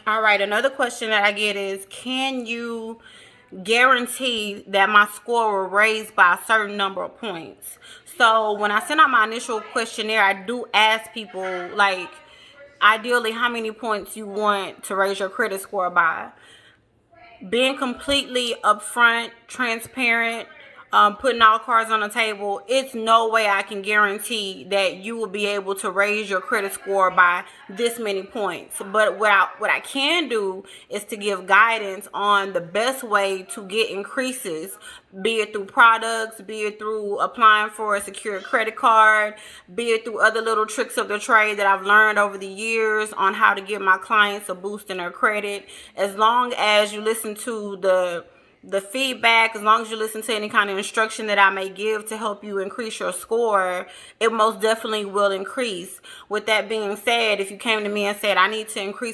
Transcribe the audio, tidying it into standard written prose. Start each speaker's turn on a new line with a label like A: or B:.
A: All right, another question that I get is, can you guarantee that my score will raise by a certain number of points? So when I send out my initial questionnaire, I do ask people, like, ideally how many points you want to raise your credit score by. Being completely upfront, transparent, putting all cards on the table, it's no way I can guarantee that you will be able to raise your credit score by this many points. But what I can do is to give guidance on the best way to get increases, be it through products, be it through applying for a secure credit card, be it through other little tricks of the trade that I've learned over the years on how to give my clients a boost in their credit. As long as you listen to the feedback, as long as you listen to any kind of instruction that I may give to help you increase your score, it most definitely will increase. With that being said, if you came to me and said, I need to increase